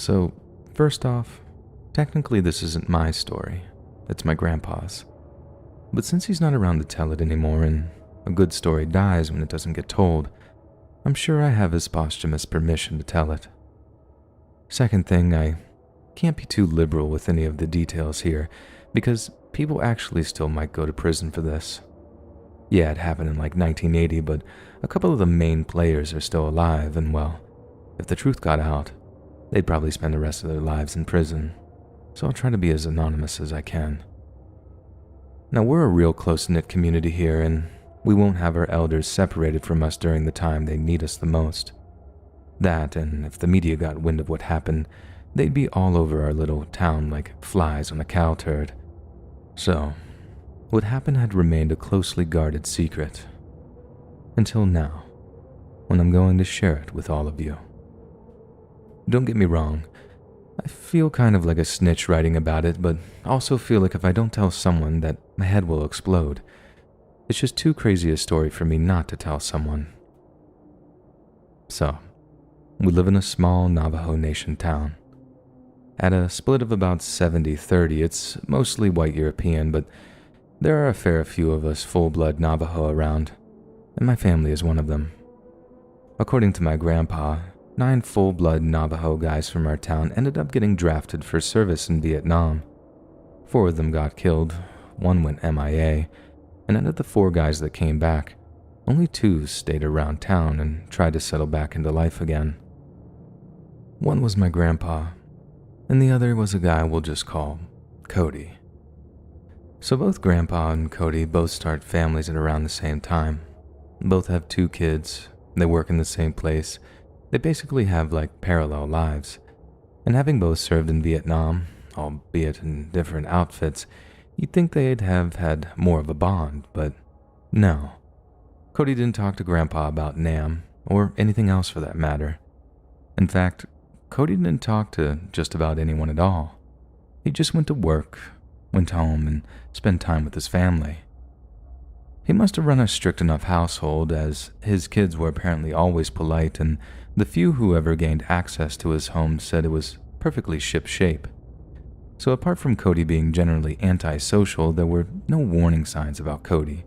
So, first off, technically this isn't my story, it's my grandpa's. But since he's not around to tell it anymore and a good story dies when it doesn't get told, I'm sure I have his posthumous permission to tell it. Second thing, I can't be too liberal with any of the details here, because people actually still might go to prison for this. Yeah, it happened in like 1980, but a couple of the main players are still alive, and well, if the truth got out, they'd probably spend the rest of their lives in prison, so I'll try to be as anonymous as I can. Now, we're a real close-knit community here, and we won't have our elders separated from us during the time they need us the most. That, and if the media got wind of what happened, they'd be all over our little town like flies on a cow turd. So, what happened had remained a closely guarded secret. Until now, when I'm going to share it with all of you. Don't get me wrong, I feel kind of like a snitch writing about it, but also feel like if I don't tell someone that my head will explode. It's just too crazy a story for me not to tell someone. So, we live in a small Navajo Nation town. At a split of about 70-30, it's mostly white European, but there are a fair few of us full-blood Navajo around, and my family is one of them. According to my grandpa, 9 full-blood Navajo guys from our town ended up getting drafted for service in Vietnam. 4 of them got killed, 1 went MIA, and out of the 4 guys that came back, only 2 stayed around town and tried to settle back into life again. One was my grandpa, and the other was a guy we'll just call Cody. So both Grandpa and Cody both start families at around the same time. Both have 2 kids, they work in the same place. They basically have like parallel lives, and having both served in Vietnam, albeit in different outfits, you'd think they'd have had more of a bond, but no. Cody didn't talk to Grandpa about Nam, or anything else for that matter. In fact, Cody didn't talk to just about anyone at all. He just went to work, went home, and spent time with his family. He must have run a strict enough household, as his kids were apparently always polite, and the few who ever gained access to his home said it was perfectly ship-shape. So apart from Cody being generally antisocial, there were no warning signs about Cody.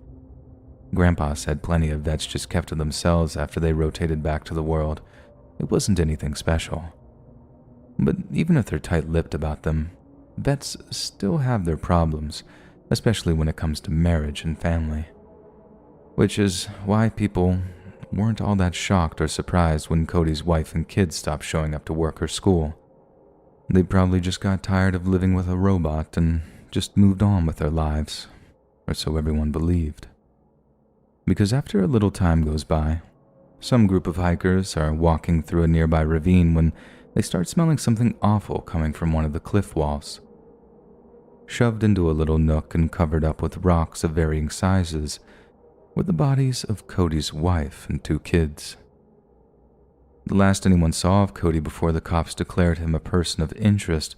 Grandpa said plenty of vets just kept to themselves after they rotated back to the world. It wasn't anything special. But even if they're tight-lipped about them, vets still have their problems, especially when it comes to marriage and family. Which is why people weren't all that shocked or surprised when Cody's wife and kids stopped showing up to work or school. They probably just got tired of living with a robot and just moved on with their lives, or so everyone believed. Because after a little time goes by, some group of hikers are walking through a nearby ravine when they start smelling something awful coming from one of the cliff walls. Shoved into a little nook and covered up with rocks of varying sizes were the bodies of Cody's wife and 2 kids. The last anyone saw of Cody before the cops declared him a person of interest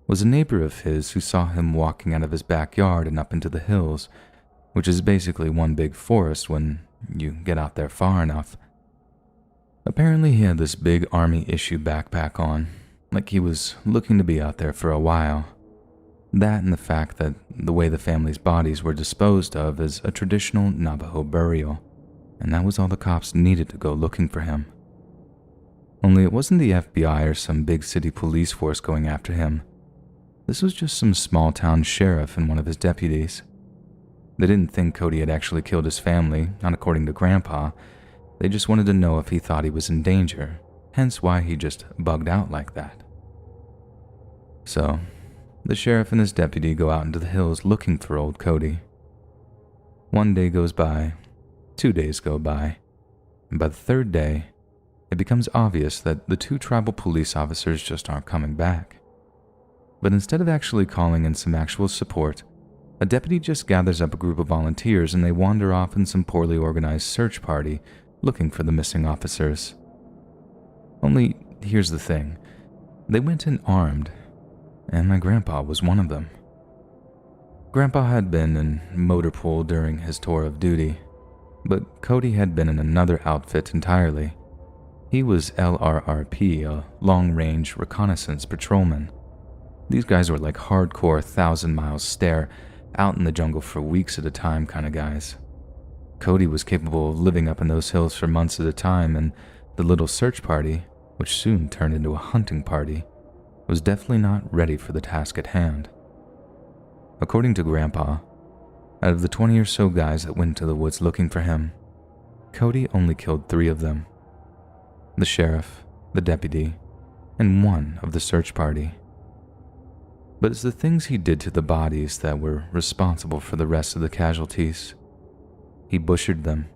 was a neighbor of his who saw him walking out of his backyard and up into the hills, which is basically one big forest when you get out there far enough. Apparently he had this big army-issue backpack on, like he was looking to be out there for a while. That and the fact that the way the family's bodies were disposed of is a traditional Navajo burial, and that was all the cops needed to go looking for him. Only it wasn't the FBI or some big city police force going after him. This was just some small-town sheriff and one of his deputies. They didn't think Cody had actually killed his family, not according to Grandpa. They just wanted to know if he thought he was in danger, hence why he just bugged out like that. So, the sheriff and his deputy go out into the hills looking for old Cody. 1 day goes by, 2 days go by, and by the 3rd day, it becomes obvious that the 2 tribal police officers just aren't coming back. But instead of actually calling in some actual support, a deputy just gathers up a group of volunteers and they wander off in some poorly organized search party looking for the missing officers. Only, here's the thing, they went in armed, and my grandpa was one of them. Grandpa had been in motor pool during his tour of duty, but Cody had been in another outfit entirely. He was LRRP, a long-range reconnaissance patrolman. These guys were like hardcore 1,000-mile stare, out in the jungle for weeks at a time kind of guys. Cody was capable of living up in those hills for months at a time, and the little search party, which soon turned into a hunting party, was definitely not ready for the task at hand. According to Grandpa, out of the 20 or so guys that went to the woods looking for him, Cody only killed 3 of them: the sheriff, the deputy, and one of the search party. But it's the things he did to the bodies that were responsible for the rest of the casualties. He butchered them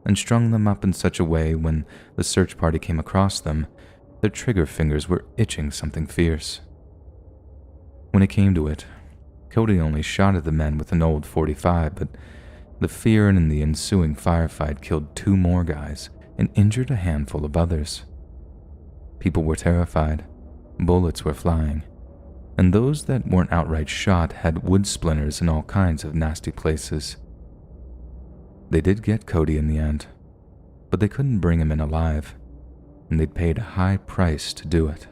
and strung them up in such a way when the search party came across them, their trigger fingers were itching something fierce. When it came to it, Cody only shot at the men with an old .45, but the fear in the ensuing firefight killed 2 more guys and injured a handful of others. People were terrified, bullets were flying, and those that weren't outright shot had wood splinters in all kinds of nasty places. They did get Cody in the end, but they couldn't bring him in alive, and they'd paid a high price to do it.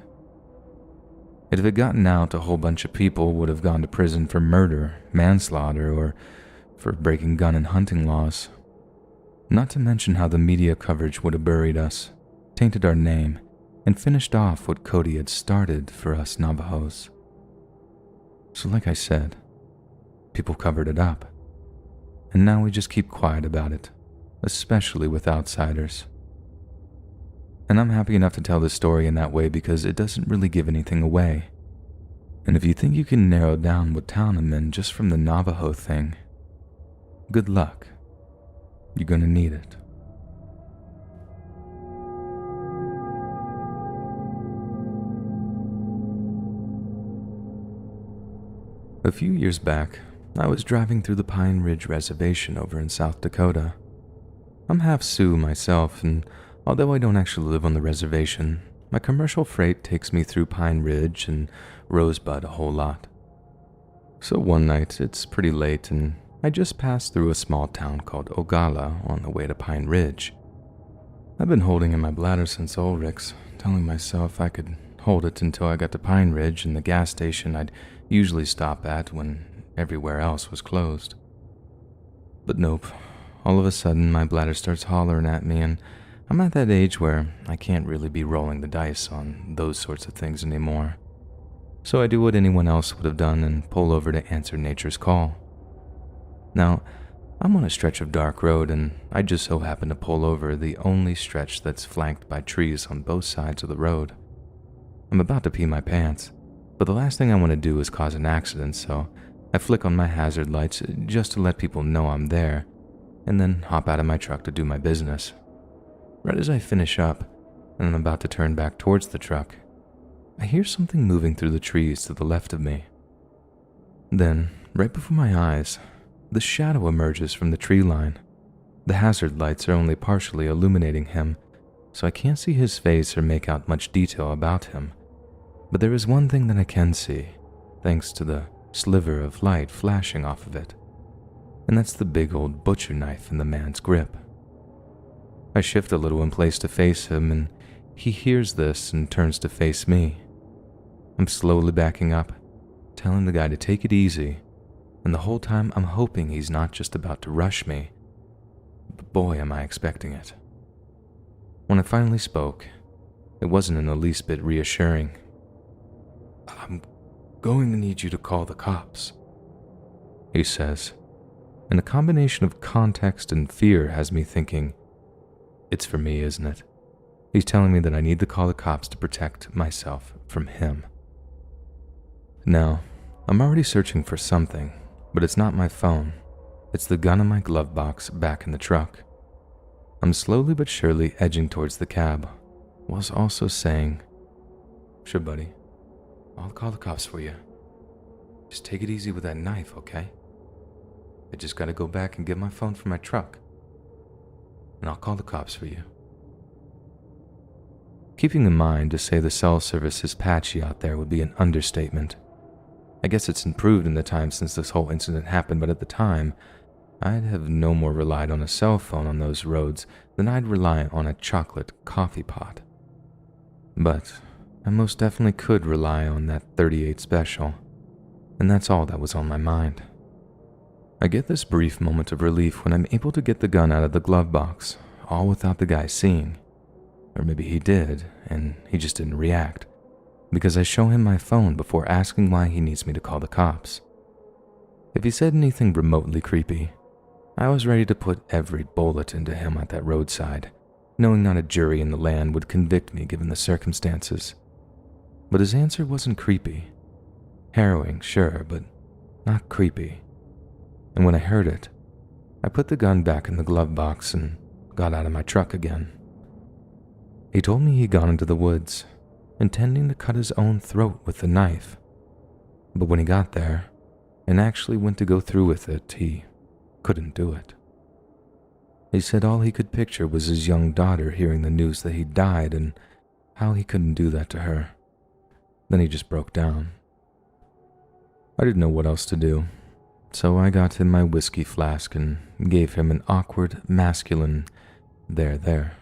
If it had gotten out, a whole bunch of people would have gone to prison for murder, manslaughter, or for breaking gun and hunting laws. Not to mention how the media coverage would have buried us, tainted our name, and finished off what Cody had started for us Navajos. So like I said, people covered it up, and now we just keep quiet about it, especially with outsiders. And I'm happy enough to tell this story in that way because it doesn't really give anything away. And if you think you can narrow down what town I'm in just from the Navajo thing, good luck. You're gonna need it. A few years back, I was driving through the Pine Ridge Reservation over in South Dakota. I'm half Sioux myself, and although I don't actually live on the reservation, my commercial freight takes me through Pine Ridge and Rosebud a whole lot. So one night, it's pretty late, and I just passed through a small town called Ogala on the way to Pine Ridge. I've been holding in my bladder since Ulrich's, telling myself I could hold it until I got to Pine Ridge and the gas station I'd usually stop at when everywhere else was closed. But nope, all of a sudden my bladder starts hollering at me, and I'm at that age where I can't really be rolling the dice on those sorts of things anymore. So I do what anyone else would have done and pull over to answer nature's call. Now, I'm on a stretch of dark road, and I just so happen to pull over the only stretch that's flanked by trees on both sides of the road. I'm about to pee my pants, but the last thing I want to do is cause an accident, so I flick on my hazard lights just to let people know I'm there, and then hop out of my truck to do my business. Right as I finish up, and I'm about to turn back towards the truck, I hear something moving through the trees to the left of me. Then, right before my eyes, the shadow emerges from the tree line. The hazard lights are only partially illuminating him, so I can't see his face or make out much detail about him. But there is one thing that I can see, thanks to the sliver of light flashing off of it, and that's the big old butcher knife in the man's grip. I shift a little in place to face him, and he hears this and turns to face me. I'm slowly backing up, telling the guy to take it easy, and the whole time I'm hoping he's not just about to rush me, but boy am I expecting it. When I finally spoke, it wasn't in the least bit reassuring. "I'm going to need you to call the cops," he says, and a combination of context and fear has me thinking, it's for me, isn't it? He's telling me that I need to call the cops to protect myself from him. Now, I'm already searching for something, but it's not my phone. It's the gun in my glove box back in the truck. I'm slowly but surely edging towards the cab, whilst also saying, "Sure, buddy. I'll call the cops for you. Just take it easy with that knife, okay? I just gotta go back and get my phone from my truck, and I'll call the cops for you." Keeping in mind to say the cell service is patchy out there would be an understatement. I guess it's improved in the time since this whole incident happened, but at the time, I'd have no more relied on a cell phone on those roads than I'd rely on a chocolate coffee pot But I most definitely could rely on that 38 special, and that's all that was on my mind. I get this brief moment of relief when I'm able to get the gun out of the glove box, all without the guy seeing. Or maybe he did, and he just didn't react, because I show him my phone before asking why he needs me to call the cops. If he said anything remotely creepy, I was ready to put every bullet into him at that roadside, knowing not a jury in the land would convict me given the circumstances. But his answer wasn't creepy. Harrowing, sure, but not creepy. And when I heard it, I put the gun back in the glove box and got out of my truck again. He told me he'd gone into the woods, intending to cut his own throat with the knife. But when he got there, and actually went to go through with it, he couldn't do it. He said all he could picture was his young daughter hearing the news that he'd died and how he couldn't do that to her. Then he just broke down. I didn't know what else to do, so I got him my whiskey flask and gave him an awkward, masculine there.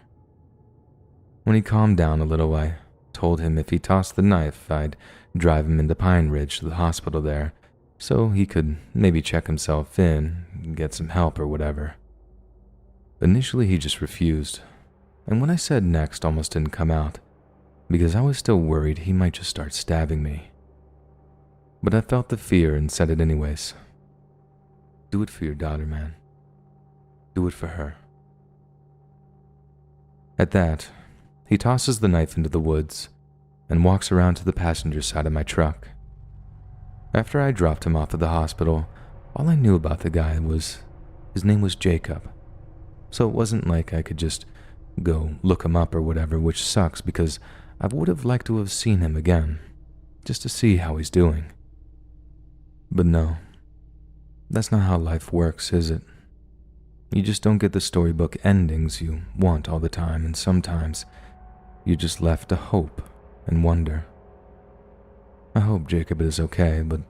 When he calmed down a little, I told him if he tossed the knife, I'd drive him into Pine Ridge to the hospital there, so he could maybe check himself in, get some help or whatever. Initially, he just refused, and what I said next almost didn't come out, because I was still worried he might just start stabbing me. But I felt the fear and said it anyways. Do it for your daughter, man. Do it for her. At that, he tosses the knife into the woods and walks around to the passenger side of my truck. After I dropped him off at the hospital, all I knew about the guy was his name was Jacob. So it wasn't like I could just go look him up or whatever, which sucks because I would have liked to have seen him again, just to see how he's doing. But no, that's not how life works, is it? You just don't get the storybook endings you want all the time, and sometimes you're just left to hope and wonder. I hope Jacob is okay, but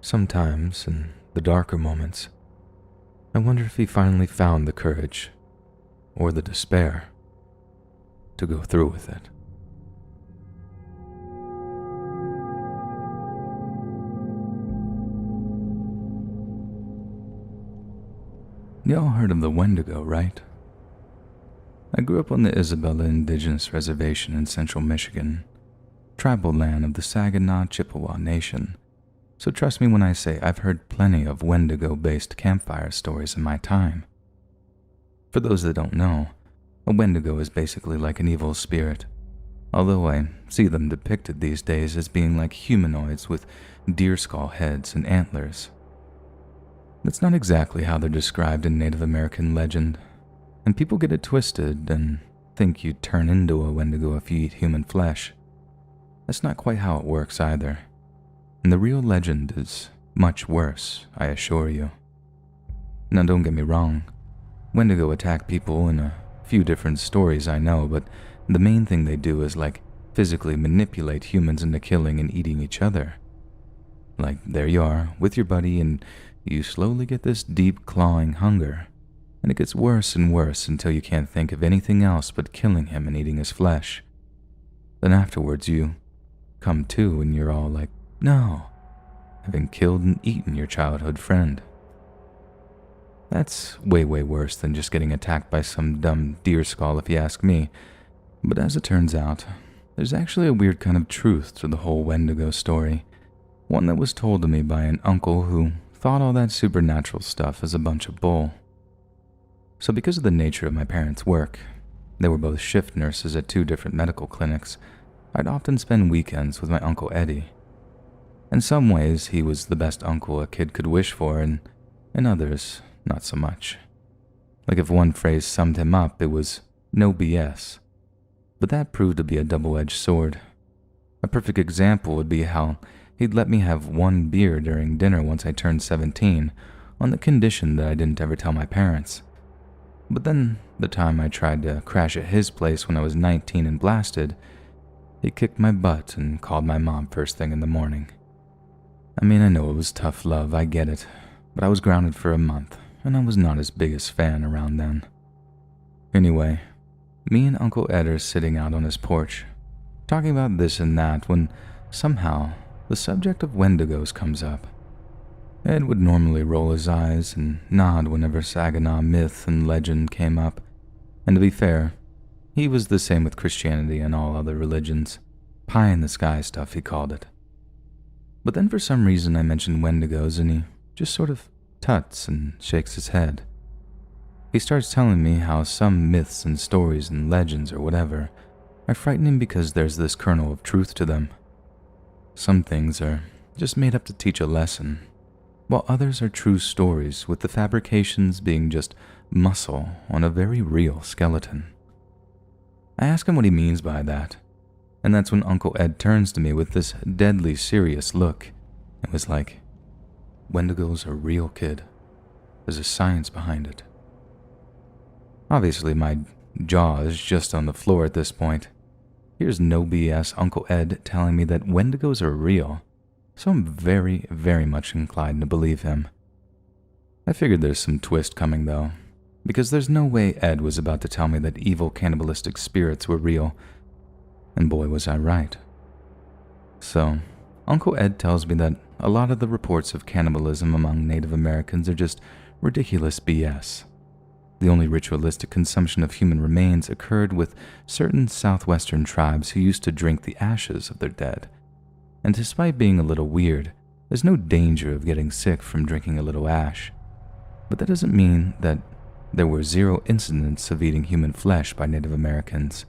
sometimes, in the darker moments, I wonder if he finally found the courage, or the despair, to go through with it. Y'all heard of the Wendigo, right? I grew up on the Isabella indigenous reservation in central Michigan, tribal land of the Saginaw Chippewa Nation, so trust me when I say I've heard plenty of Wendigo-based campfire stories in my time. For those that don't know, a Wendigo is basically like an evil spirit, although I see them depicted these days as being like humanoids with deer skull heads and antlers. That's not exactly how they're described in Native American legend, and people get it twisted and think you'd turn into a Wendigo if you eat human flesh. That's not quite how it works either, and the real legend is much worse, I assure you. Now don't get me wrong, Wendigo attack people in a few different stories I know, but the main thing they do is like physically manipulate humans into killing and eating each other. Like there you are with your buddy and you slowly get this deep clawing hunger, and it gets worse and worse until you can't think of anything else but killing him and eating his flesh. Then afterwards you come to and you're all like, no, having killed and eaten your childhood friend. That's way worse than just getting attacked by some dumb deer skull if you ask me, but as it turns out, there's actually a weird kind of truth to the whole Wendigo story, one that was told to me by an uncle who thought all that supernatural stuff is a bunch of bull. So because of the nature of my parents' work, they were both shift nurses at 2 different medical clinics, I'd often spend weekends with my Uncle Eddie. In some ways, he was the best uncle a kid could wish for, and in others, not so much. Like if one phrase summed him up, it was no BS. But that proved to be a double-edged sword. A perfect example would be how he'd let me have 1 beer during dinner once I turned 17, on the condition that I didn't ever tell my parents. But then, the time I tried to crash at his place when I was 19 and blasted, he kicked my butt and called my mom first thing in the morning. I mean, I know it was tough love, I get it, but I was grounded for a month, and I was not his biggest fan around then. Anyway, me and Uncle Ed are sitting out on his porch, talking about this and that when somehow the subject of Wendigos comes up. Ed would normally roll his eyes and nod whenever Saginaw myth and legend came up, and to be fair, he was the same with Christianity and all other religions. Pie-in-the-sky stuff, he called it. But then for some reason I mentioned Wendigos and he just sort of tuts and shakes his head. He starts telling me how some myths and stories and legends or whatever are frightening because there's this kernel of truth to them. Some things are just made up to teach a lesson, while others are true stories with the fabrications being just muscle on a very real skeleton. I ask him what he means by that, and that's when Uncle Ed turns to me with this deadly serious look and was like, "Wendigos are real, kid. There's a science behind it." Obviously, my jaw is just on the floor at this point. Here's no BS Uncle Ed telling me that Wendigos are real, so I'm very, very much inclined to believe him. I figured there's some twist coming though, because there's no way Ed was about to tell me that evil cannibalistic spirits were real, and boy was I right. So, Uncle Ed tells me that a lot of the reports of cannibalism among Native Americans are just ridiculous BS. The only ritualistic consumption of human remains occurred with certain southwestern tribes who used to drink the ashes of their dead. And despite being a little weird, there's no danger of getting sick from drinking a little ash. But that doesn't mean that there were zero incidents of eating human flesh by Native Americans.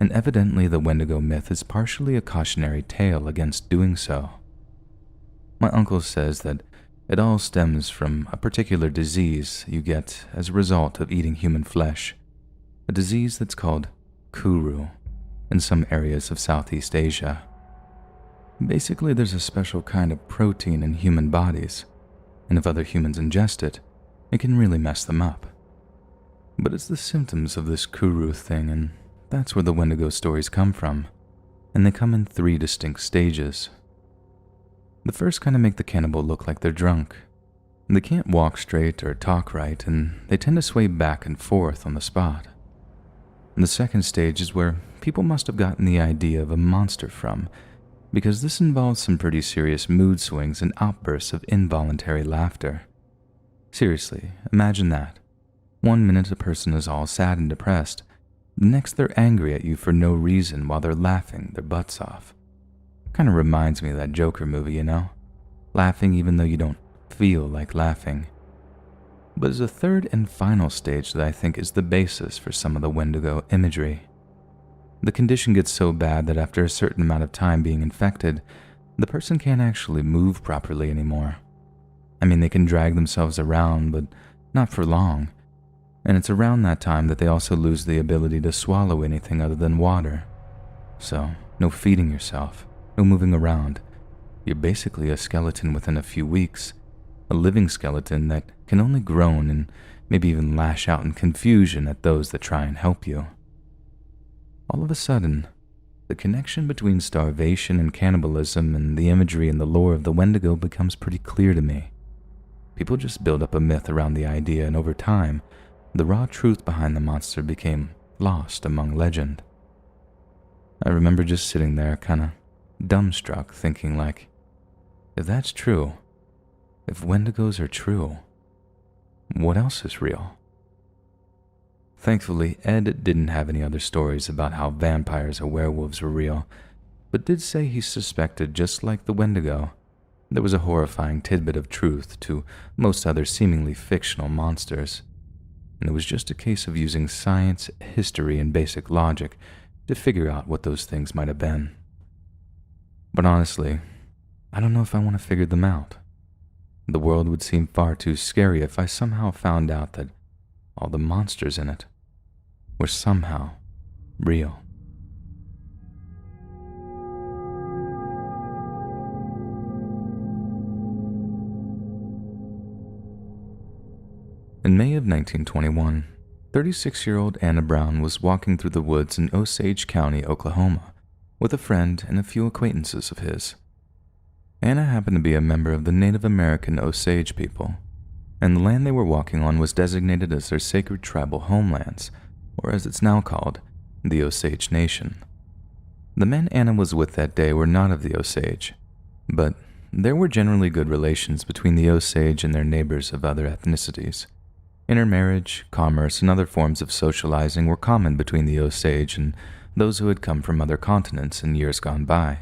And evidently the Wendigo myth is partially a cautionary tale against doing so. My uncle says that it all stems from a particular disease you get as a result of eating human flesh, a disease that's called kuru in some areas of Southeast Asia. Basically, there's a special kind of protein in human bodies, and if other humans ingest it, it can really mess them up. But it's the symptoms of this kuru thing, and that's where the Wendigo stories come from, and they come in 3 distinct stages. The first kind of make the cannibal look like they're drunk. They can't walk straight or talk right, and they tend to sway back and forth on the spot. And the second stage is where people must have gotten the idea of a monster from, because this involves some pretty serious mood swings and outbursts of involuntary laughter. Seriously, imagine that. One minute a person is all sad and depressed, the next they're angry at you for no reason while they're laughing their butts off. Kind of reminds me of that Joker movie, you know? Laughing even though you don't feel like laughing. But there's a third and final stage that I think is the basis for some of the Wendigo imagery. The condition gets so bad that after a certain amount of time being infected, the person can't actually move properly anymore. I mean, they can drag themselves around, but not for long. And it's around that time that they also lose the ability to swallow anything other than water. So, no feeding yourself, no moving around. You're basically a skeleton within a few weeks, a living skeleton that can only groan and maybe even lash out in confusion at those that try and help you. All of a sudden, the connection between starvation and cannibalism and the imagery and the lore of the Wendigo becomes pretty clear to me. People just build up a myth around the idea, and over time, the raw truth behind the monster became lost among legend. I remember just sitting there kinda dumbstruck, thinking like, if that's true, if Wendigos are true, what else is real? Thankfully, Ed didn't have any other stories about how vampires or werewolves were real, but did say he suspected, just like the Wendigo, there was a horrifying tidbit of truth to most other seemingly fictional monsters, and it was just a case of using science, history, and basic logic to figure out what those things might have been. But honestly, I don't know if I want to figure them out. The world would seem far too scary if I somehow found out that all the monsters in it were somehow real. In May of 1921, 36-year-old Anna Brown was walking through the woods in Osage County, Oklahoma, with a friend and a few acquaintances of his. Anna happened to be a member of the Native American Osage people, and the land they were walking on was designated as their sacred tribal homelands, or as it's now called, the Osage Nation. The men Anna was with that day were not of the Osage, but there were generally good relations between the Osage and their neighbors of other ethnicities. Intermarriage, commerce, and other forms of socializing were common between the Osage and those who had come from other continents in years gone by.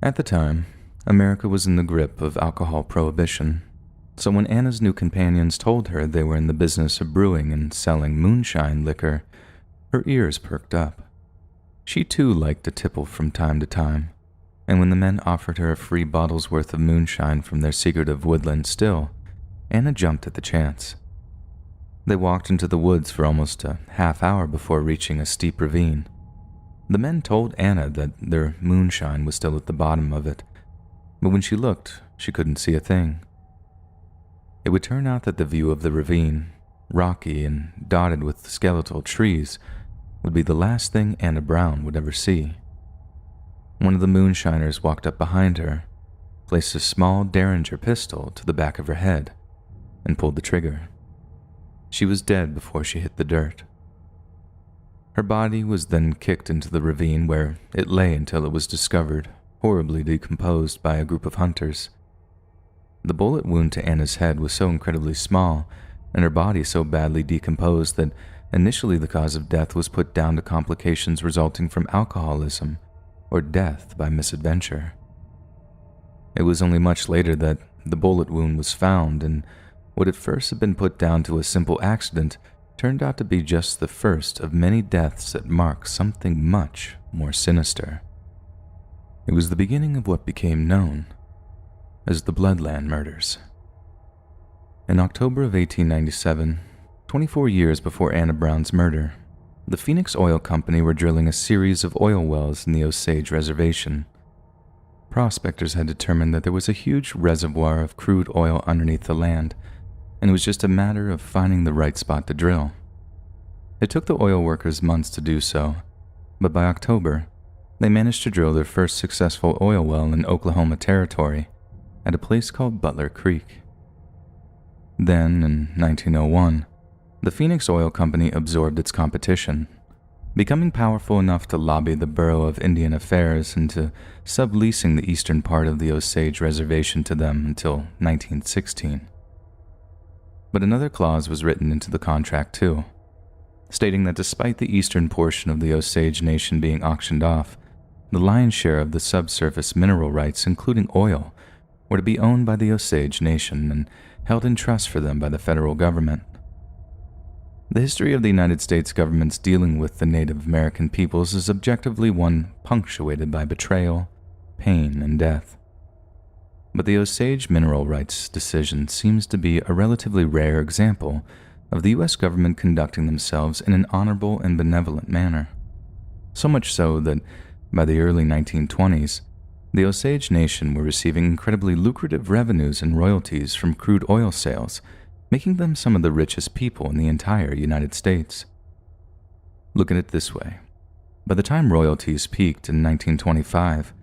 At the time, America was in the grip of alcohol prohibition, so when Anna's new companions told her they were in the business of brewing and selling moonshine liquor, her ears perked up. She too liked to tipple from time to time, and when the men offered her a free bottle's worth of moonshine from their secretive woodland still, Anna jumped at the chance. They walked into the woods for almost a half hour before reaching a steep ravine. The men told Anna that their moonshine was still at the bottom of it, but when she looked, she couldn't see a thing. It would turn out that the view of the ravine, rocky and dotted with skeletal trees, would be the last thing Anna Brown would ever see. One of the moonshiners walked up behind her, placed a small Derringer pistol to the back of her head, and pulled the trigger. She was dead before she hit the dirt. Her body was then kicked into the ravine where it lay until it was discovered, horribly decomposed by a group of hunters. The bullet wound to Anna's head was so incredibly small, and her body so badly decomposed that initially the cause of death was put down to complications resulting from alcoholism or death by misadventure. It was only much later that the bullet wound was found, and what at first had been put down to a simple accident turned out to be just the first of many deaths that mark something much more sinister. It was the beginning of what became known as the Bloodland Murders. In October of 1897, 24 years before Anna Brown's murder, the Phoenix Oil Company were drilling a series of oil wells in the Osage Reservation. Prospectors had determined that there was a huge reservoir of crude oil underneath the land, and it was just a matter of finding the right spot to drill. It took the oil workers months to do so, but by October, they managed to drill their first successful oil well in Oklahoma Territory at a place called Butler Creek. Then, in 1901, the Phoenix Oil Company absorbed its competition, becoming powerful enough to lobby the Bureau of Indian Affairs into subleasing the eastern part of the Osage Reservation to them until 1916. But another clause was written into the contract too, stating that despite the eastern portion of the Osage Nation being auctioned off, the lion's share of the subsurface mineral rights, including oil, were to be owned by the Osage Nation and held in trust for them by the federal government. The history of the United States government's dealing with the Native American peoples is objectively one punctuated by betrayal, pain, and death. But the Osage mineral rights decision seems to be a relatively rare example of the U.S. government conducting themselves in an honorable and benevolent manner. So much so that by the early 1920s, the Osage Nation were receiving incredibly lucrative revenues and royalties from crude oil sales, making them some of the richest people in the entire United States. Look at it this way. By the time royalties peaked in 1925,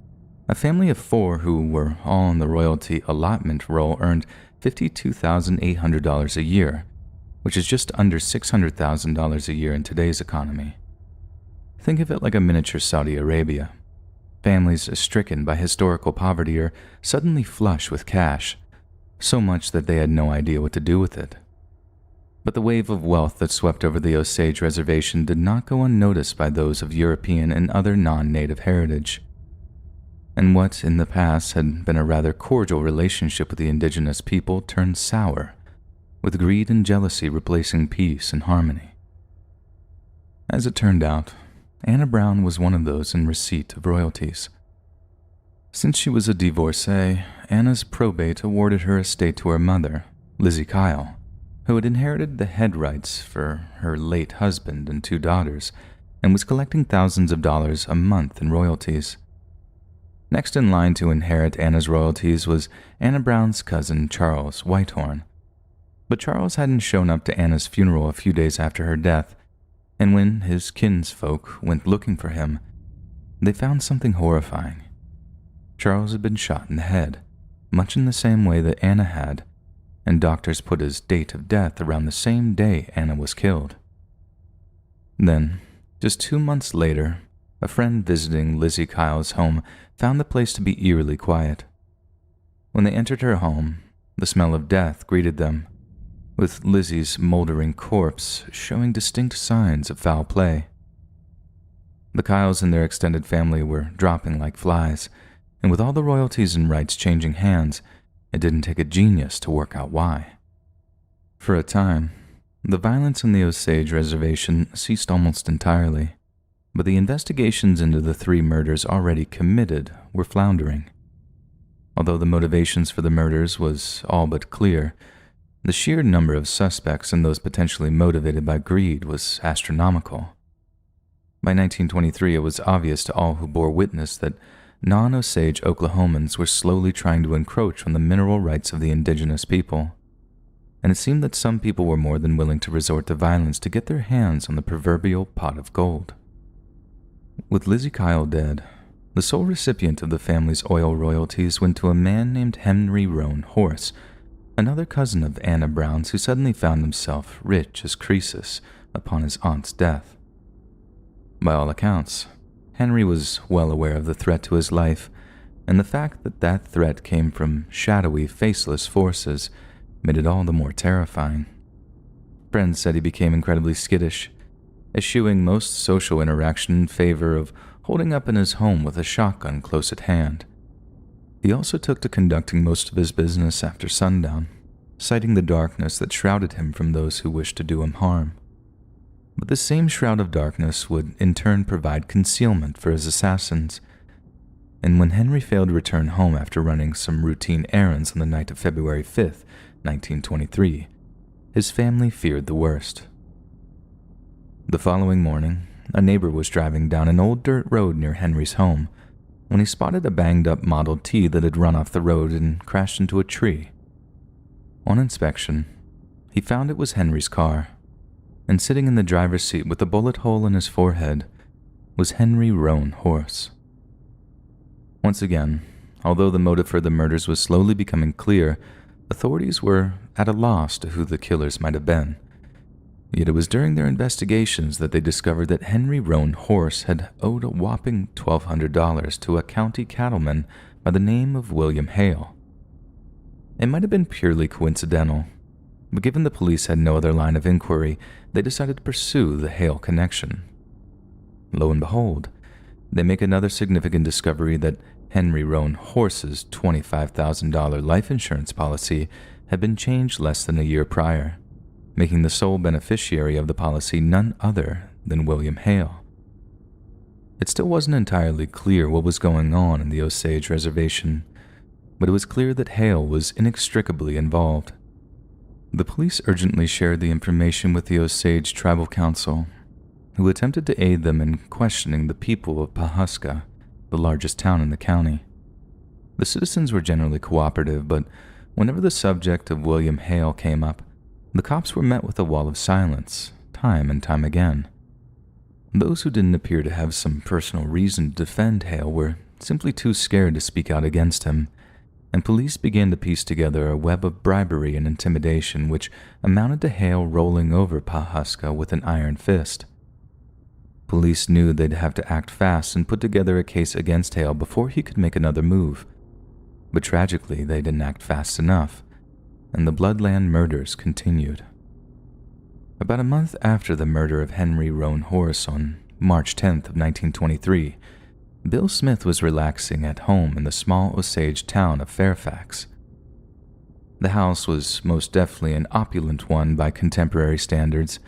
a family of 4 who were all on the royalty allotment roll earned $52,800 a year, which is just under $600,000 a year in today's economy. Think of it like a miniature Saudi Arabia. Families stricken by historical poverty are suddenly flush with cash, so much that they had no idea what to do with it. But the wave of wealth that swept over the Osage Reservation did not go unnoticed by those of European and other non-native heritage. And what in the past had been a rather cordial relationship with the indigenous people turned sour, with greed and jealousy replacing peace and harmony. As it turned out, Anna Brown was one of those in receipt of royalties. Since she was a divorcee, Anna's probate awarded her estate to her mother, Lizzie Kyle, who had inherited the head rights for her late husband and 2 daughters, and was collecting thousands of dollars a month in royalties. Next in line to inherit Anna's royalties was Anna Brown's cousin Charles Whitehorn. But Charles hadn't shown up to Anna's funeral a few days after her death, and when his kinsfolk went looking for him, they found something horrifying. Charles had been shot in the head, much in the same way that Anna had, and doctors put his date of death around the same day Anna was killed. Then, just 2 months later, a friend visiting Lizzie Kyle's home found the place to be eerily quiet. When they entered her home, the smell of death greeted them, with Lizzie's moldering corpse showing distinct signs of foul play. The Kyles and their extended family were dropping like flies, and with all the royalties and rights changing hands, it didn't take a genius to work out why. For a time, the violence in the Osage Reservation ceased almost entirely, but the investigations into the 3 murders already committed were floundering. Although the motivations for the murders was all but clear, the sheer number of suspects and those potentially motivated by greed was astronomical. By 1923, it was obvious to all who bore witness that non-Osage Oklahomans were slowly trying to encroach on the mineral rights of the indigenous people, and it seemed that some people were more than willing to resort to violence to get their hands on the proverbial pot of gold. With Lizzie Kyle dead, the sole recipient of the family's oil royalties went to a man named Henry Roan Horse, another cousin of Anna Brown's who suddenly found himself rich as Croesus upon his aunt's death. By all accounts, Henry was well aware of the threat to his life, and the fact that that threat came from shadowy, faceless forces made it all the more terrifying. Friends said he became incredibly skittish, eschewing most social interaction in favor of holding up in his home with a shotgun close at hand. He also took to conducting most of his business after sundown, citing the darkness that shrouded him from those who wished to do him harm. But this same shroud of darkness would in turn provide concealment for his assassins, and when Henry failed to return home after running some routine errands on the night of February 5th, 1923, his family feared the worst. The following morning, a neighbor was driving down an old dirt road near Henry's home when he spotted a banged-up Model T that had run off the road and crashed into a tree. On inspection, he found it was Henry's car, and sitting in the driver's seat with a bullet hole in his forehead was Henry Roan Horse. Once again, although the motive for the murders was slowly becoming clear, authorities were at a loss to who the killers might have been. Yet it was during their investigations that they discovered that Henry Roan Horse had owed a whopping $1,200 to a county cattleman by the name of William Hale. It might have been purely coincidental, but given the police had no other line of inquiry, they decided to pursue the Hale connection. Lo and behold, they make another significant discovery that Henry Roan Horse's $25,000 life insurance policy had been changed less than a year prior, making the sole beneficiary of the policy none other than William Hale. It still wasn't entirely clear what was going on in the Osage Reservation, but it was clear that Hale was inextricably involved. The police urgently shared the information with the Osage Tribal Council, who attempted to aid them in questioning the people of Pawhuska, the largest town in the county. The citizens were generally cooperative, but whenever the subject of William Hale came up, the cops were met with a wall of silence, time and time again. Those who didn't appear to have some personal reason to defend Hale were simply too scared to speak out against him, and police began to piece together a web of bribery and intimidation which amounted to Hale rolling over Pawhuska with an iron fist. Police knew they'd have to act fast and put together a case against Hale before he could make another move, but tragically they didn't act fast enough, and the Bloodland murders continued. About a month after the murder of Henry Roan Horse on March 10th of 1923, Bill Smith was relaxing at home in the small Osage town of Fairfax. The house was most definitely an opulent one by contemporary standards.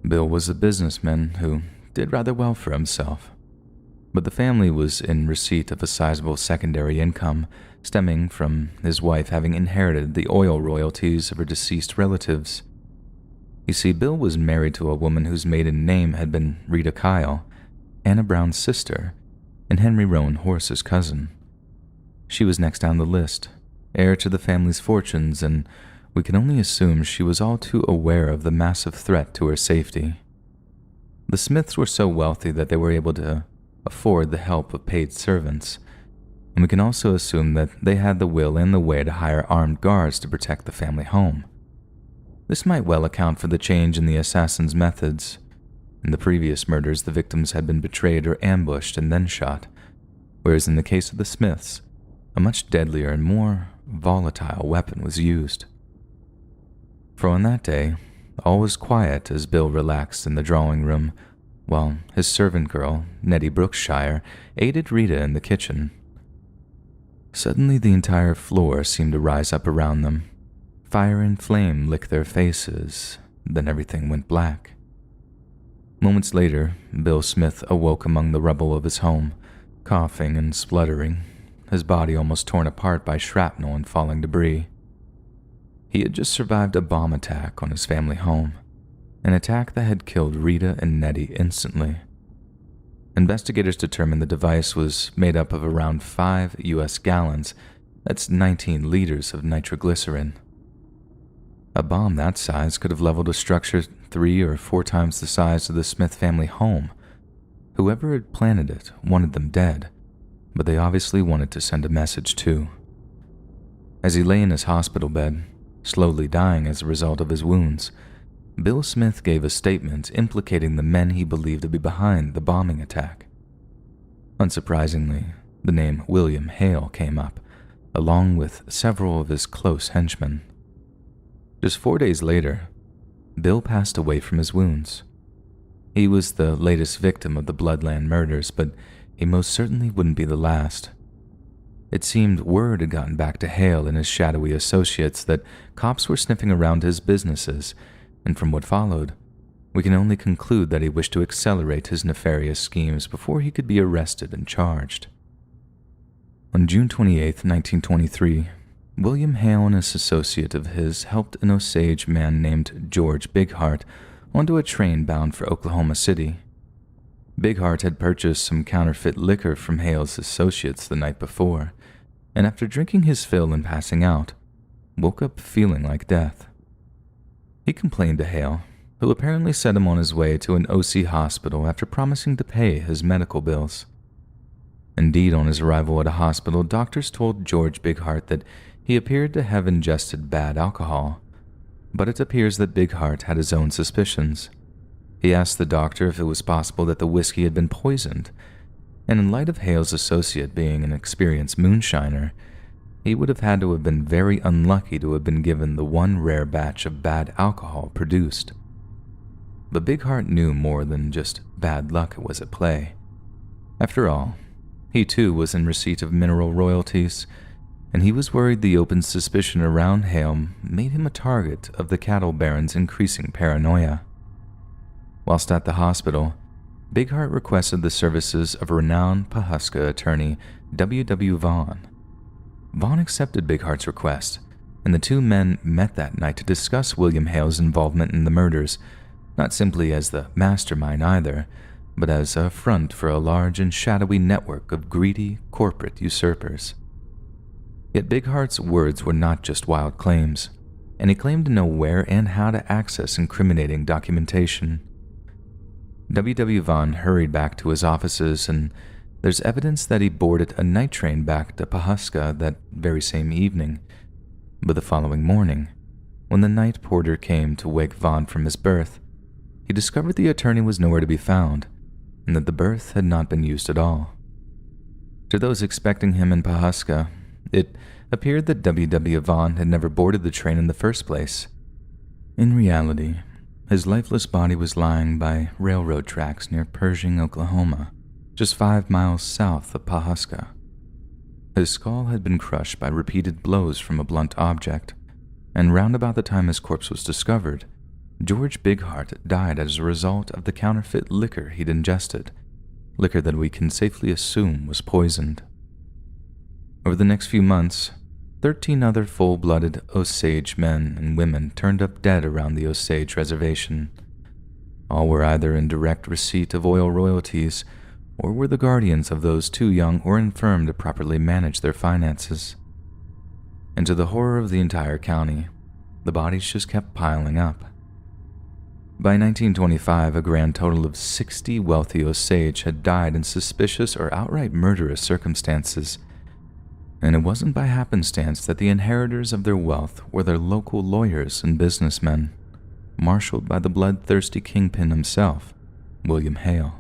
Bill was a businessman who did rather well for himself, but the family was in receipt of a sizable secondary income stemming from his wife having inherited the oil royalties of her deceased relatives. You see, Bill was married to a woman whose maiden name had been Rita Kyle, Anna Brown's sister, and Henry Roan Horse's cousin. She was next down the list, heir to the family's fortunes, and we can only assume she was all too aware of the massive threat to her safety. The Smiths were so wealthy that they were able to afford the help of paid servants, and we can also assume that they had the will and the way to hire armed guards to protect the family home. This might well account for the change in the assassin's methods, In the previous murders, the victims had been betrayed or ambushed and then shot, whereas in the case of the Smiths, a much deadlier and more volatile weapon was used. For on that day, all was quiet as Bill relaxed in the drawing room, while his servant girl, Nettie Brookshire, aided Rita in the kitchen. Suddenly, the entire floor seemed to rise up around them. Fire and flame licked their faces, then everything went black. Moments later, Bill Smith awoke among the rubble of his home, coughing and spluttering, his body almost torn apart by shrapnel and falling debris. He had just survived a bomb attack on his family home, an attack that had killed Rita and Nettie instantly. Investigators determined the device was made up of around 5 U.S. gallons, that's 19 liters of nitroglycerin. A bomb that size could have leveled a structure 3 or 4 times the size of the Smith family home. Whoever had planted it wanted them dead, but they obviously wanted to send a message too. As he lay in his hospital bed, slowly dying as a result of his wounds, Bill Smith gave a statement implicating the men he believed to be behind the bombing attack. Unsurprisingly, the name William Hale came up, along with several of his close henchmen. Just 4 days later, Bill passed away from his wounds. He was the latest victim of the Bloodland murders, but he most certainly wouldn't be the last. It seemed word had gotten back to Hale and his shadowy associates that cops were sniffing around his businesses, and from what followed, we can only conclude that he wished to accelerate his nefarious schemes before he could be arrested and charged. On June 28, 1923, William Hale and an associate of his helped an Osage man named George Bigheart onto a train bound for Oklahoma City. Bigheart had purchased some counterfeit liquor from Hale's associates the night before, and after drinking his fill and passing out, woke up feeling like death. He complained to Hale, who apparently sent him on his way to an OC hospital after promising to pay his medical bills. Indeed, on his arrival at a hospital, doctors told George Bigheart that he appeared to have ingested bad alcohol, but it appears that Bigheart had his own suspicions. He asked the doctor if it was possible that the whiskey had been poisoned, and in light of Hale's associate being an experienced moonshiner, he would have had to have been very unlucky to have been given the one rare batch of bad alcohol produced. But Bigheart knew more than just bad luck was at play. After all, he too was in receipt of mineral royalties, and he was worried the open suspicion around Hale made him a target of the cattle baron's increasing paranoia. Whilst at the hospital, Bigheart requested the services of renowned Pawhuska attorney W. W. Vaughn. Vaughn accepted Bigheart's request, and the two men met that night to discuss William Hale's involvement in the murders, not simply as the mastermind either, but as a front for a large and shadowy network of greedy corporate usurpers. Yet Bigheart's words were not just wild claims, and he claimed to know where and how to access incriminating documentation. W. W. Vaughn hurried back to his offices, and there's evidence that he boarded a night train back to Pawhuska that very same evening. But the following morning, when the night porter came to wake Vaughn from his berth, he discovered the attorney was nowhere to be found, and that the berth had not been used at all. To those expecting him in Pawhuska, it appeared that W. W. Vaughn had never boarded the train in the first place. In reality, his lifeless body was lying by railroad tracks near Pershing, Oklahoma, just 5 miles south of Pawhuska. His skull had been crushed by repeated blows from a blunt object, and round about the time his corpse was discovered, George Bigheart died as a result of the counterfeit liquor he'd ingested, liquor that we can safely assume was poisoned. Over the next few months, 13 other full-blooded Osage men and women turned up dead around the Osage Reservation. All were either in direct receipt of oil royalties or were the guardians of those too young or infirm to properly manage their finances. And to the horror of the entire county, the bodies just kept piling up. By 1925, a grand total of 60 wealthy Osage had died in suspicious or outright murderous circumstances, and it wasn't by happenstance that the inheritors of their wealth were their local lawyers and businessmen, marshaled by the bloodthirsty kingpin himself, William Hale.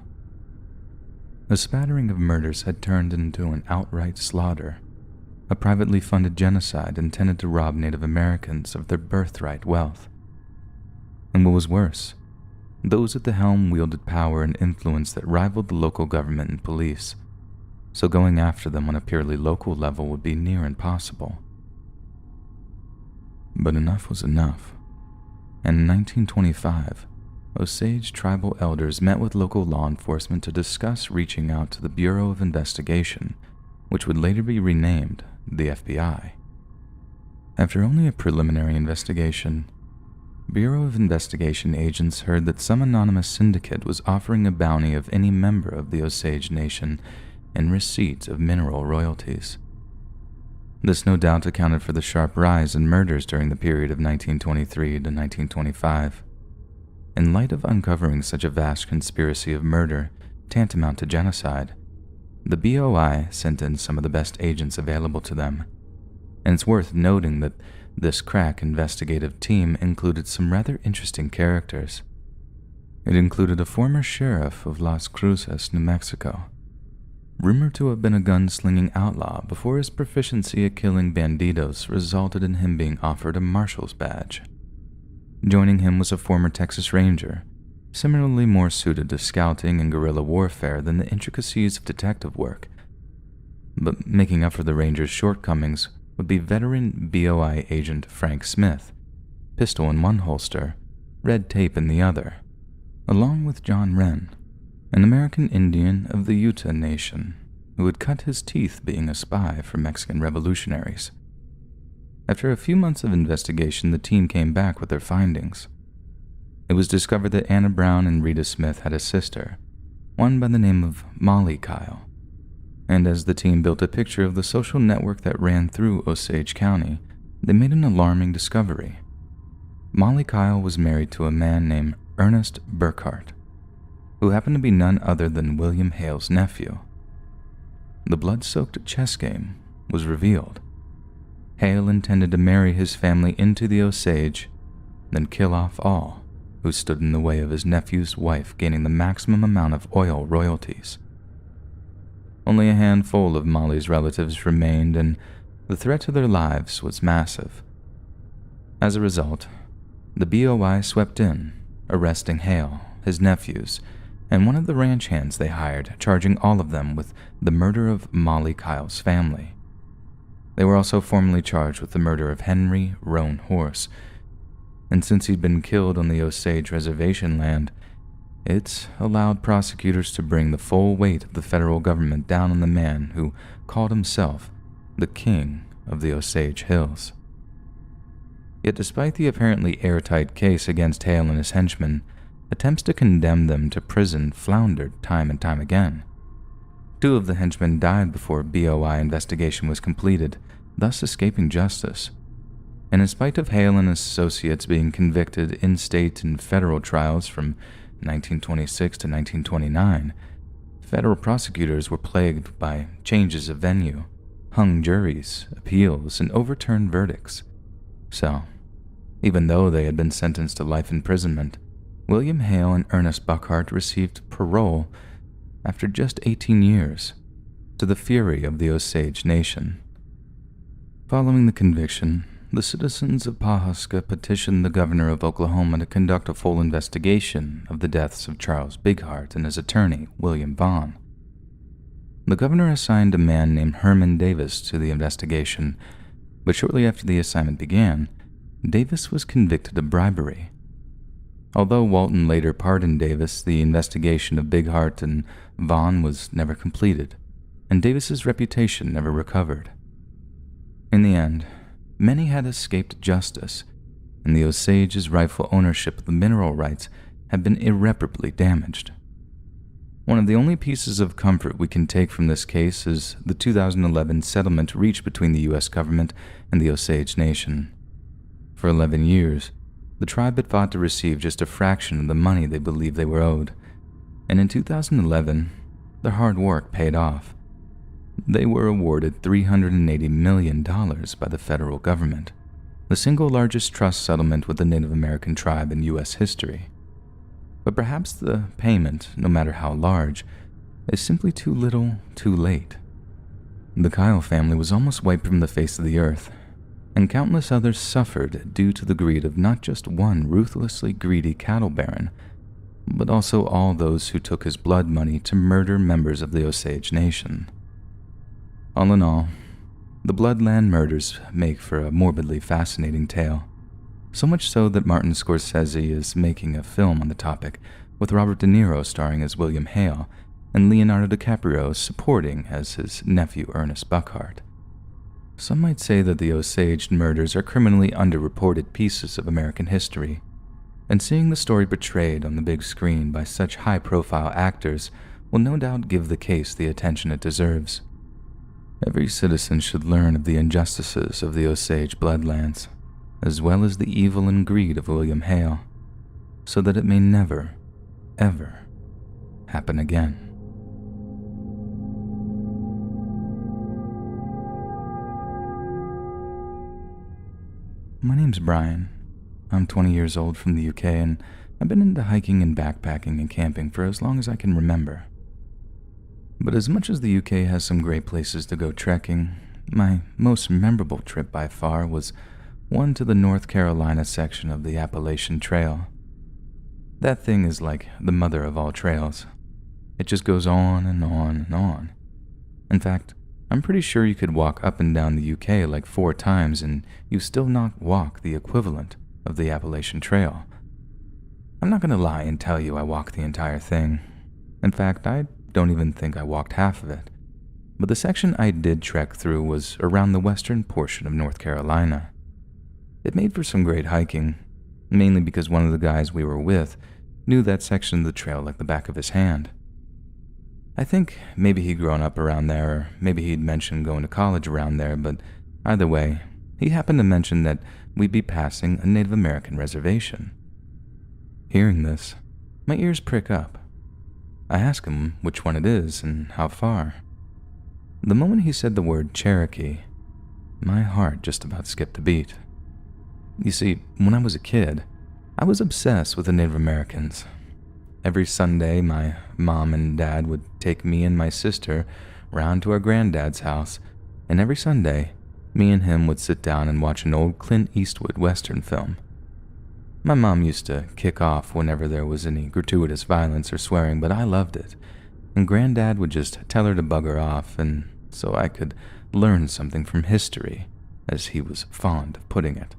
A spattering of murders had turned into an outright slaughter, a privately funded genocide intended to rob Native Americans of their birthright wealth. And what was worse, those at the helm wielded power and influence that rivaled the local government and police, so going after them on a purely local level would be near impossible. But enough was enough, and in 1925, Osage tribal elders met with local law enforcement to discuss reaching out to the Bureau of Investigation, which would later be renamed the FBI. After only a preliminary investigation, Bureau of Investigation agents heard that some anonymous syndicate was offering a bounty of any member of the Osage Nation in receipt of mineral royalties. This no doubt accounted for the sharp rise in murders during the period of 1923 to 1925. In light of uncovering such a vast conspiracy of murder, tantamount to genocide, the BOI sent in some of the best agents available to them, and it's worth noting that this crack investigative team included some rather interesting characters. It included a former sheriff of Las Cruces, New Mexico, rumored to have been a gunslinging outlaw before his proficiency at killing bandidos resulted in him being offered a marshal's badge. Joining him was a former Texas Ranger, similarly more suited to scouting and guerrilla warfare than the intricacies of detective work. But making up for the Ranger's shortcomings would be veteran BOI agent Frank Smith, pistol in one holster, red tape in the other, along with John Wren, an American Indian of the Utah Nation who had cut his teeth being a spy for Mexican revolutionaries. After a few months of investigation, the team came back with their findings. It was discovered that Anna Brown and Rita Smith had a sister, one by the name of Molly Kyle. And as the team built a picture of the social network that ran through Osage County, they made an alarming discovery. Molly Kyle was married to a man named Ernest Burkhart, who happened to be none other than William Hale's nephew. The blood-soaked chess game was revealed. Hale intended to marry his family into the Osage, then kill off all who stood in the way of his nephew's wife gaining the maximum amount of oil royalties. Only a handful of Molly's relatives remained, and the threat to their lives was massive. As a result, the BOI swept in, arresting Hale, his nephews, and one of the ranch hands they hired, charging all of them with the murder of Molly Kyle's family. They were also formally charged with the murder of Henry Roan Horse, and since he'd been killed on the Osage Reservation land, it allowed prosecutors to bring the full weight of the federal government down on the man who called himself the King of the Osage Hills. Yet despite the apparently airtight case against Hale and his henchmen, attempts to condemn them to prison floundered time and time again. 2 of the henchmen died before BOI investigation was completed, thus escaping justice. And in spite of Hale and his associates being convicted in state and federal trials from 1926 to 1929, federal prosecutors were plagued by changes of venue, hung juries, appeals, and overturned verdicts. So, even though they had been sentenced to life imprisonment, William Hale and Ernest Burkhart received parole after just 18 years, to the fury of the Osage Nation. Following the conviction, the citizens of Pawhuska petitioned the governor of Oklahoma to conduct a full investigation of the deaths of Charles Bighart and his attorney, William Vaughn. The governor assigned a man named Herman Davis to the investigation, but shortly after the assignment began, Davis was convicted of bribery. Although Walton later pardoned Davis, the investigation of Bighart and Vaughn was never completed, and Davis's reputation never recovered. In the end, many had escaped justice, and the Osage's rightful ownership of the mineral rights had been irreparably damaged. One of the only pieces of comfort we can take from this case is the 2011 settlement reached between the U.S. government and the Osage Nation. For 11 years, the tribe had fought to receive just a fraction of the money they believed they were owed, and in 2011, their hard work paid off. They were awarded $380 million by the federal government, the single largest trust settlement with a Native American tribe in U.S. history. but perhaps the payment, no matter how large, is simply too little, too late. The Kyle family was almost wiped from the face of the earth, and countless others suffered due to the greed of not just one ruthlessly greedy cattle baron, but also all those who took his blood money to murder members of the Osage Nation. All in all, the Bloodland murders make for a morbidly fascinating tale, so much so that Martin Scorsese is making a film on the topic, with Robert De Niro starring as William Hale and Leonardo DiCaprio supporting as his nephew Ernest Buckhart. Some might say that the Osage murders are criminally underreported pieces of American history, and seeing the story portrayed on the big screen by such high-profile actors will no doubt give the case the attention it deserves. Every citizen should learn of the injustices of the Osage bloodlands, as well as the evil and greed of William Hale, so that it may never, ever happen again. My name's Brian. I'm 20 years old from the UK, and I've been into hiking and backpacking and camping for as long as I can remember. But as much as the UK has some great places to go trekking, my most memorable trip by far was one to the North Carolina section of the Appalachian Trail. That thing is like the mother of all trails. It just goes on and on and on. In fact, I'm pretty sure you could walk up and down the UK like 4 times and you still not walk the equivalent of the Appalachian Trail. I'm not going to lie and tell you I walked the entire thing. In fact, I don't even think I walked half of it. But the section I did trek through was around the western portion of North Carolina. It made for some great hiking, mainly because one of the guys we were with knew that section of the trail like the back of his hand. I think maybe he'd grown up around there, or maybe he'd mentioned going to college around there, but either way, he happened to mention that we'd be passing a Native American reservation. Hearing this, my ears prick up. I ask him which one it is and how far. The moment he said the word Cherokee, my heart just about skipped a beat. You see, when I was a kid, I was obsessed with the Native Americans. Every Sunday, my mom and dad would take me and my sister round to our granddad's house, and every Sunday, me and him would sit down and watch an old Clint Eastwood Western film. My mom used to kick off whenever there was any gratuitous violence or swearing, but I loved it, and Granddad would just tell her to bugger off, and so I could learn something from history, as he was fond of putting it.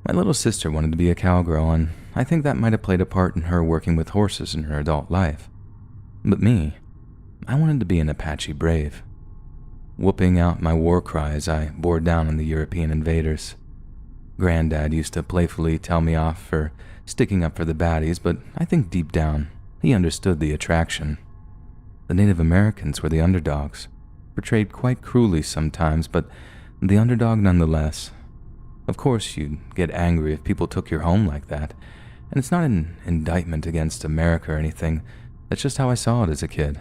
My little sister wanted to be a cowgirl, and I think that might have played a part in her working with horses in her adult life. But me, I wanted to be an Apache brave, whooping out my war cry as I bore down on the European invaders. Granddad used to playfully tell me off for sticking up for the baddies, but I think deep down, he understood the attraction. The Native Americans were the underdogs, portrayed quite cruelly sometimes, but the underdog nonetheless. Of course, you'd get angry if people took your home like that, and it's not an indictment against America or anything, that's just how I saw it as a kid.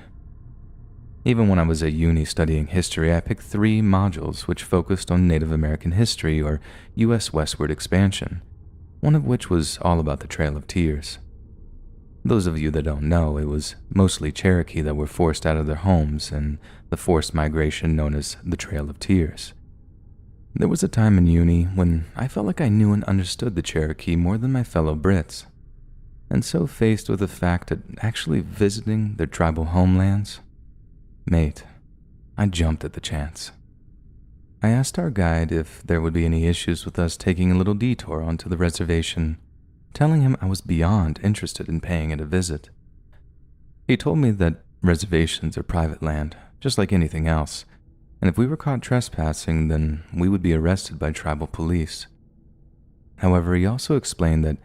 Even when I was at uni studying history, I picked 3 modules which focused on Native American history or U.S. westward expansion, one of which was all about the Trail of Tears. Those of you that don't know, it was mostly Cherokee that were forced out of their homes and the forced migration known as the Trail of Tears. There was a time in uni when I felt like I knew and understood the Cherokee more than my fellow Brits, and so faced with the fact that actually visiting their tribal homelands, mate, I jumped at the chance. I asked our guide if there would be any issues with us taking a little detour onto the reservation, telling him I was beyond interested in paying it a visit. He told me that reservations are private land, just like anything else, and if we were caught trespassing, then we would be arrested by tribal police. However, he also explained that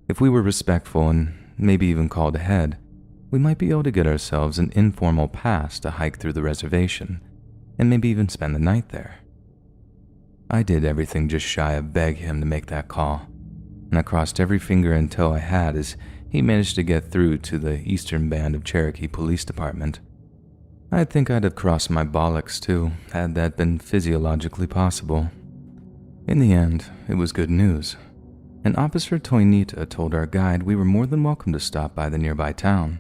if we were respectful and maybe even called ahead, we might be able to get ourselves an informal pass to hike through the reservation, and maybe even spend the night there. I did everything just shy of beg him to make that call, and I crossed every finger and toe I had as he managed to get through to the Eastern Band of Cherokee Police Department. I think I'd have crossed my bollocks too, had that been physiologically possible. In the end, it was good news. An Officer Toinita told our guide we were more than welcome to stop by the nearby town.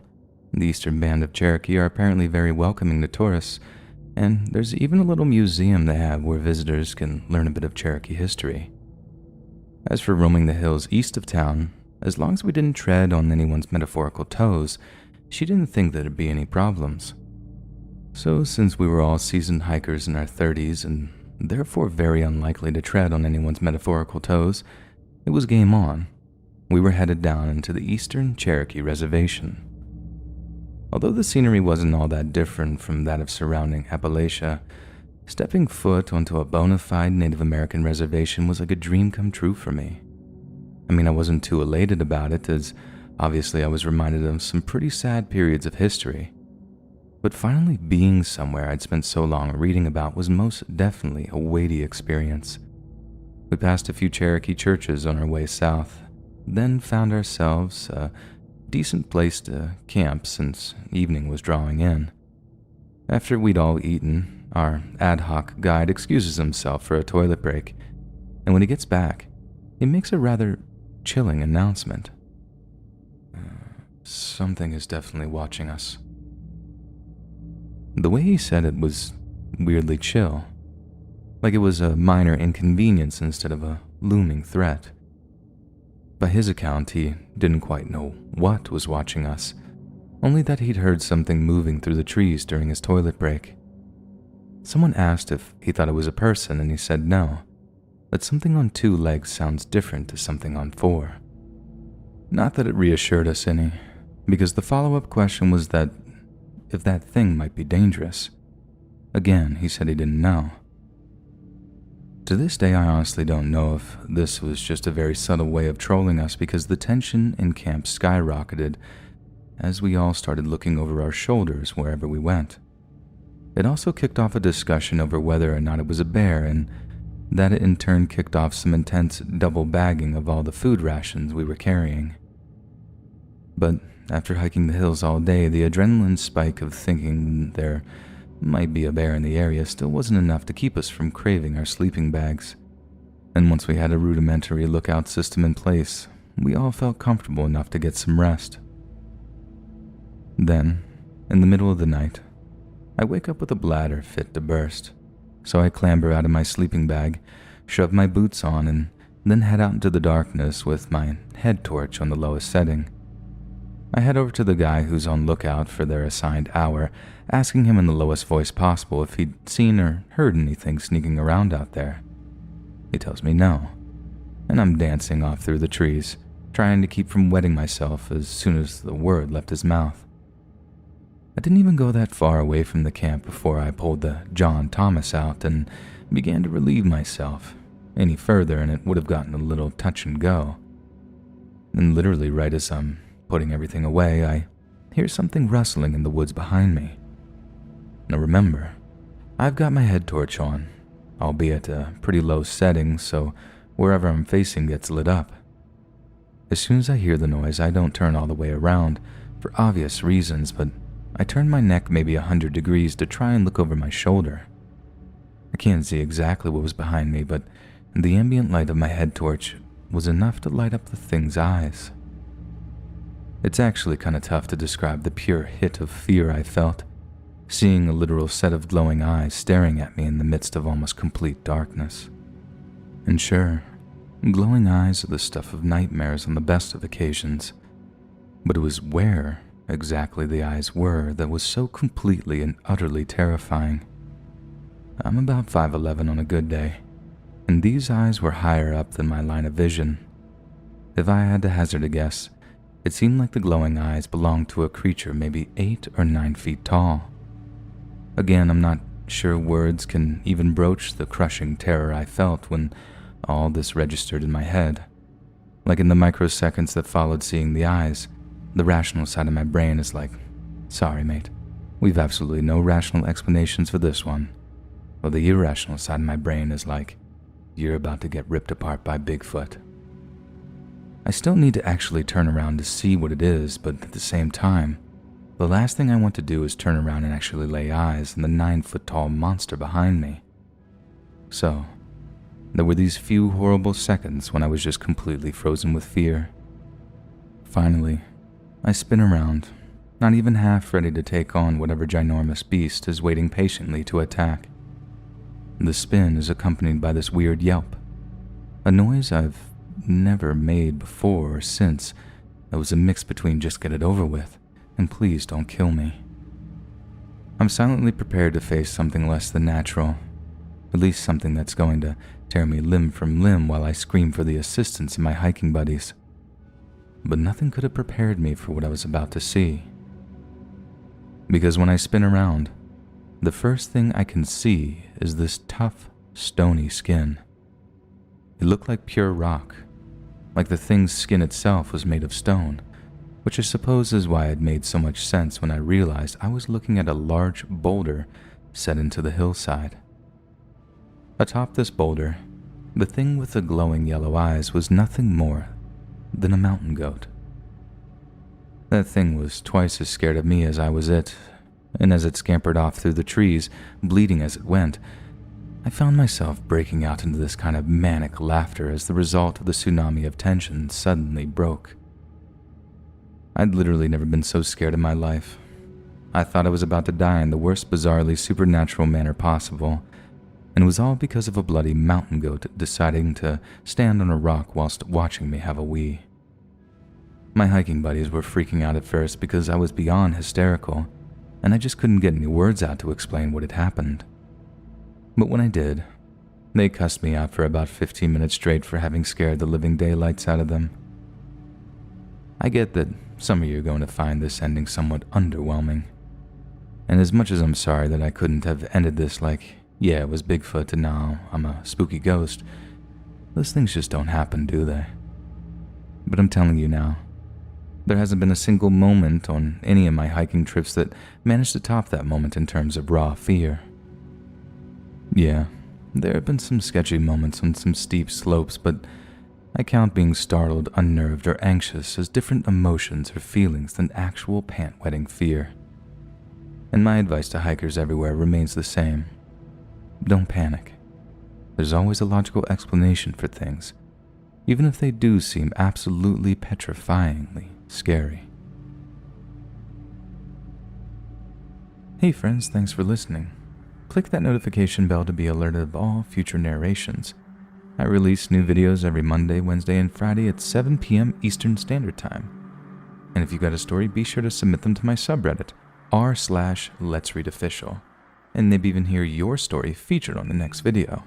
The Eastern Band of Cherokee are apparently very welcoming to tourists, and there's even a little museum they have where visitors can learn a bit of Cherokee history. As for roaming the hills east of town, as long as we didn't tread on anyone's metaphorical toes, she didn't think there'd be any problems. So since we were all seasoned hikers in our 30s and therefore very unlikely to tread on anyone's metaphorical toes, it was game on. We were headed down into the Eastern Cherokee Reservation. Although the scenery wasn't all that different from that of surrounding Appalachia, stepping foot onto a bona fide Native American reservation was like a dream come true for me. I mean, I wasn't too elated about it, as obviously I was reminded of some pretty sad periods of history. But finally being somewhere I'd spent so long reading about was most definitely a weighty experience. We passed a few Cherokee churches on our way south, then found ourselves a decent place to camp since evening was drawing in. After we'd all eaten, our ad hoc guide excuses himself for a toilet break, and when he gets back, he makes a rather chilling announcement. Something is definitely watching us. The way he said it was weirdly chill, like it was a minor inconvenience instead of a looming threat. By his account, he didn't quite know what was watching us, only that he'd heard something moving through the trees during his toilet break. Someone asked if he thought it was a person, and he said no, that something on 2 legs sounds different to something on 4. Not that it reassured us any, because the follow-up question was that if that thing might be dangerous. Again, he said he didn't know. To this day, I honestly don't know if this was just a very subtle way of trolling us, because the tension in camp skyrocketed as we all started looking over our shoulders wherever we went. It also kicked off a discussion over whether or not it was a bear, and that it in turn kicked off some intense double bagging of all the food rations we were carrying. But after hiking the hills all day, the adrenaline spike of thinking there might be a bear in the area still wasn't enough to keep us from craving our sleeping bags. And once we had a rudimentary lookout system in place, we all felt comfortable enough to get some rest. Then, in the middle of the night, I wake up with a bladder fit to burst, so I clamber out of my sleeping bag, shove my boots on, and then head out into the darkness with my head torch on the lowest setting. I head over to the guy who's on lookout for their assigned hour, asking him in the lowest voice possible if he'd seen or heard anything sneaking around out there. He tells me no, and I'm dancing off through the trees, trying to keep from wetting myself as soon as the word left his mouth. I didn't even go that far away from the camp before I pulled the John Thomas out and began to relieve myself. Any further and it would have gotten a little touch and go. And literally right as I'm putting everything away, I hear something rustling in the woods behind me. Now remember, I've got my head torch on, albeit a pretty low setting, so wherever I'm facing gets lit up. As soon as I hear the noise, I don't turn all the way around, for obvious reasons, but I turn my neck maybe 100 degrees to try and look over my shoulder. I can't see exactly what was behind me, but the ambient light of my head torch was enough to light up the thing's eyes. It's actually kind of tough to describe the pure hit of fear I felt, seeing a literal set of glowing eyes staring at me in the midst of almost complete darkness. And sure, glowing eyes are the stuff of nightmares on the best of occasions, but it was where exactly the eyes were that was so completely and utterly terrifying. I'm about 5'11" on a good day, and these eyes were higher up than my line of vision. If I had to hazard a guess, it seemed like the glowing eyes belonged to a creature maybe 8 or 9 feet tall. Again, I'm not sure words can even broach the crushing terror I felt when all this registered in my head. Like in the microseconds that followed seeing the eyes, the rational side of my brain is like, sorry mate, we've absolutely no rational explanations for this one. While the irrational side of my brain is like, you're about to get ripped apart by Bigfoot. I still need to actually turn around to see what it is, but at the same time, the last thing I want to do is turn around and actually lay eyes on the 9-foot tall monster behind me. So, there were these few horrible seconds when I was just completely frozen with fear. Finally, I spin around, not even half ready to take on whatever ginormous beast is waiting patiently to attack. The spin is accompanied by this weird yelp, a noise I've never made before or since. It was a mix between just get it over with and please don't kill me. I'm silently prepared to face something less than natural, at least something that's going to tear me limb from limb while I scream for the assistance of my hiking buddies. But nothing could have prepared me for what I was about to see. Because when I spin around, the first thing I can see is this tough, stony skin. It looked like pure rock, like the thing's skin itself was made of stone, which I suppose is why it made so much sense when I realized I was looking at a large boulder set into the hillside. Atop this boulder, the thing with the glowing yellow eyes was nothing more than a mountain goat. That thing was twice as scared of me as I was it, and as it scampered off through the trees, bleeding as it went, I found myself breaking out into this kind of manic laughter as the result of the tsunami of tension suddenly broke. I'd literally never been so scared in my life. I thought I was about to die in the worst bizarrely supernatural manner possible, and it was all because of a bloody mountain goat deciding to stand on a rock whilst watching me have a wee. My hiking buddies were freaking out at first because I was beyond hysterical, and I just couldn't get any words out to explain what had happened. But when I did, they cussed me out for about 15 minutes straight for having scared the living daylights out of them. I get that some of you are going to find this ending somewhat underwhelming, and as much as I'm sorry that I couldn't have ended this like, yeah, it was Bigfoot and now I'm a spooky ghost, those things just don't happen, do they? But I'm telling you now, there hasn't been a single moment on any of my hiking trips that managed to top that moment in terms of raw fear. Yeah, there have been some sketchy moments on some steep slopes, but I count being startled, unnerved, or anxious as different emotions or feelings than actual pant-wetting fear. And my advice to hikers everywhere remains the same. Don't panic. There's always a logical explanation for things, even if they do seem absolutely petrifyingly scary. Hey friends, thanks for listening. Click that notification bell to be alerted of all future narrations. I release new videos every Monday, Wednesday, and Friday at 7 p.m. Eastern Standard Time. And if you got a story, be sure to submit them to my subreddit, r/letsreadofficial, and maybe even hear your story featured on the next video.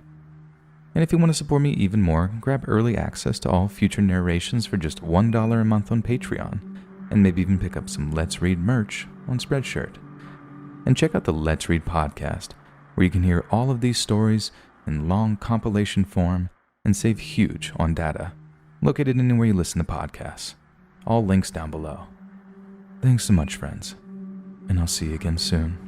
And if you want to support me even more, grab early access to all future narrations for just $1 a month on Patreon, and maybe even pick up some Let's Read merch on Spreadshirt. And check out the Let's Read podcast, where you can hear all of these stories in long compilation form and save huge on data, located anywhere you listen to podcasts. All links down below. Thanks so much, friends, and I'll see you again soon.